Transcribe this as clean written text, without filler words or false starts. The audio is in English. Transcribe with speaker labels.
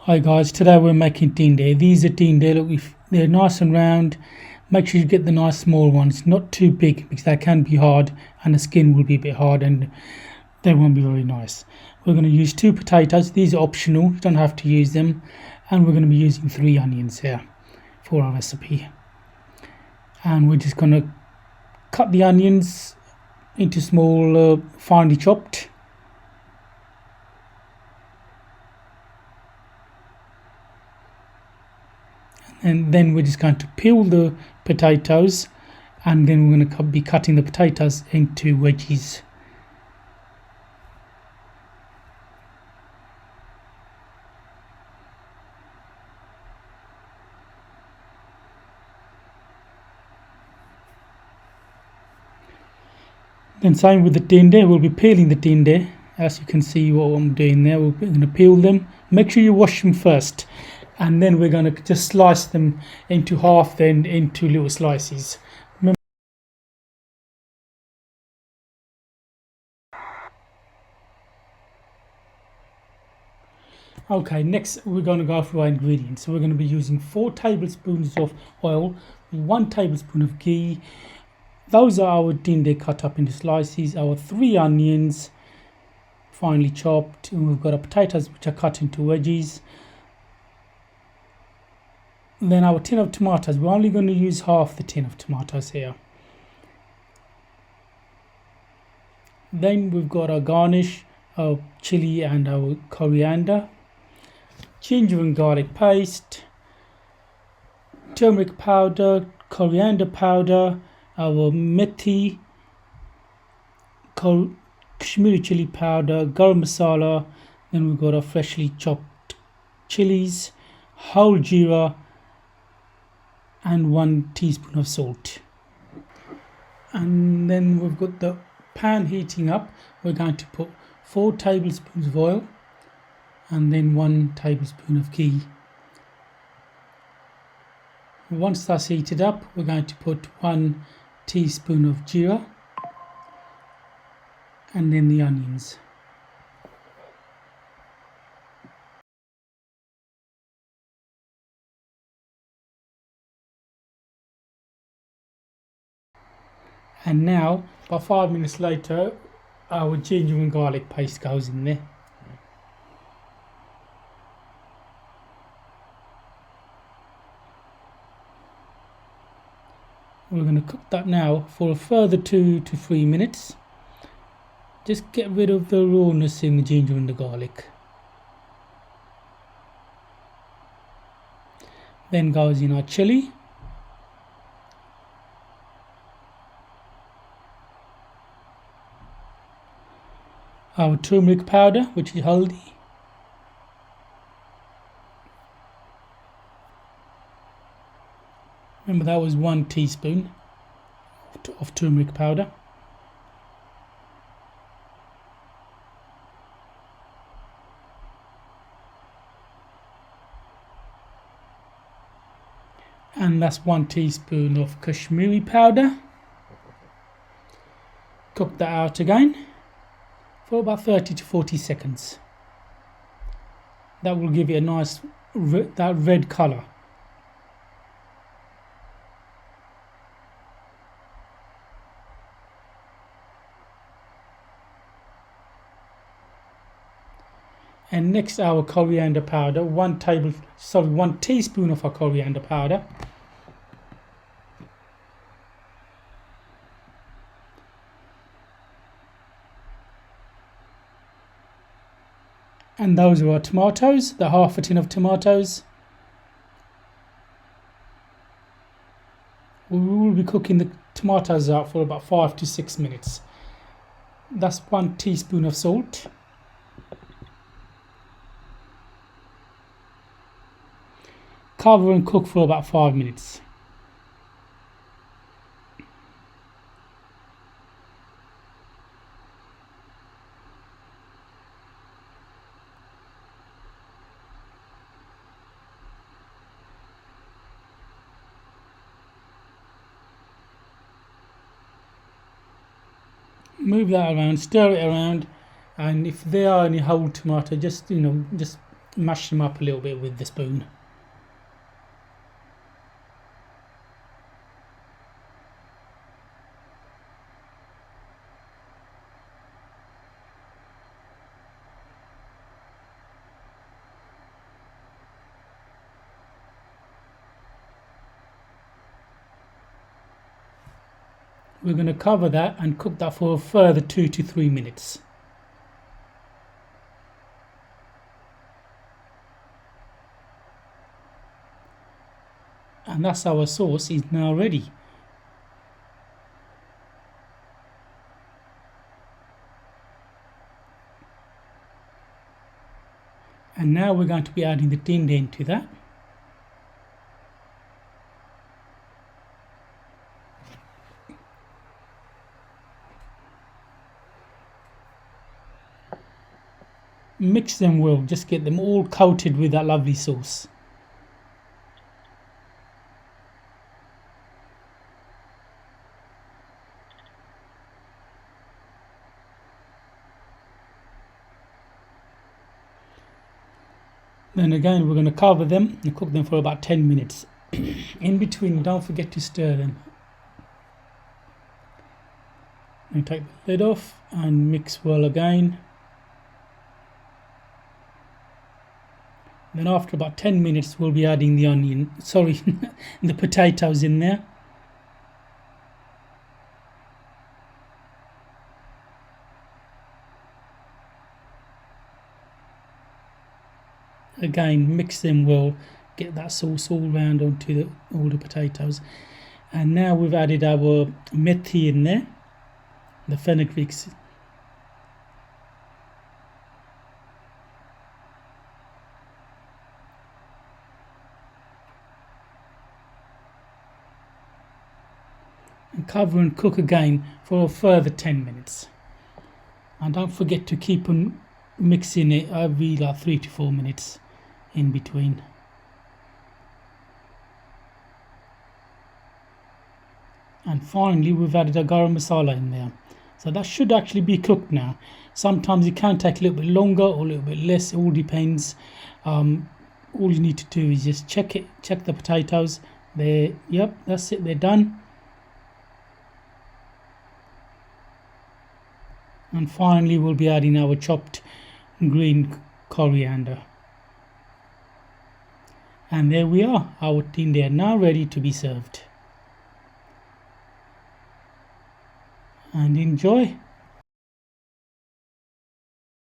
Speaker 1: Hi guys, today we're making tinda. These are tinda. Look, if they're nice and round, make sure you get the nice small ones, not too big because they can be hard and the skin will be a bit hard and they won't be very nice. We're going to use 2 potatoes. These are optional, you don't have to use them. And we're going to be using 3 onions here for our recipe. And we're just going to cut the onions into small, finely chopped. And then we're just going to peel the potatoes, and then we're going to be cutting the potatoes into wedges. Then same with the tinda, we'll be peeling the tinda. As you can see what I'm doing there, we're going to peel them. Make sure you wash them first, and then we're going to just slice them into half, then into little slices. Okay, next we're going to go through our ingredients. So we're going to be using 4 tablespoons of oil, 1 tablespoon of ghee. Those are our tinda cut up into slices, our 3 onions finely chopped, and we've got our potatoes which are cut into wedges. And then our tin of tomatoes, we're only going to use half the tin of tomatoes here. Then we've got our garnish, our chili and our coriander, ginger and garlic paste, turmeric powder, coriander powder, our methi, kashmiri chili powder, garam masala. Then we've got our freshly chopped chillies, whole jeera, and 1 teaspoon of salt. And then we've got the pan heating up. We're going to put 4 tablespoons of oil and then 1 tablespoon of ghee. Once that's heated up, we're going to put 1 teaspoon of jeera and then the onions. And now, about 5 minutes later, our ginger and garlic paste goes in there. We're going to cook that now for a further 2 to 3 minutes. Just get rid of the rawness in the ginger and the garlic. Then goes in our chili, our turmeric powder, which is haldi, remember that was 1 teaspoon of turmeric powder, and that's 1 teaspoon of kashmiri powder. Cook that out again for about 30 to 40 seconds. That will give it a nice that red color. And next, our coriander powder, 1 teaspoon of our coriander powder. And those are our tomatoes, the half a tin of tomatoes. We will be cooking the tomatoes out for about 5 to 6 minutes. That's 1 teaspoon of salt. Cover and cook for about 5 minutes. Move that around, stir it around, and if there are any whole tomato, just mash them up a little bit with the spoon. We're going to cover that and cook that for a further 2 to 3 minutes. And that's our sauce is now ready. And now we're going to be adding the tinda into that. Mix them well, just get them all coated with that lovely sauce. Then again we're going to cover them and cook them for about 10 minutes. In between, don't forget to stir them. And take the lid off and mix well again. Then after about 10 minutes we'll be adding the the potatoes in there. Again, mix them well, get that sauce all round onto all the potatoes. And now we've added our methi in there, the fenugreek. And cover and cook again for a further 10 minutes. And don't forget to keep on mixing it every 3 to 4 minutes in between. And finally we've added a garam masala in there, so that should actually be cooked now. Sometimes it can take a little bit longer or a little bit less, it all depends. All you need to do is just check the potatoes. Yep, that's it, they're done. And finally we'll be adding our chopped green coriander. And there we are, our tinda are now ready to be served. And enjoy.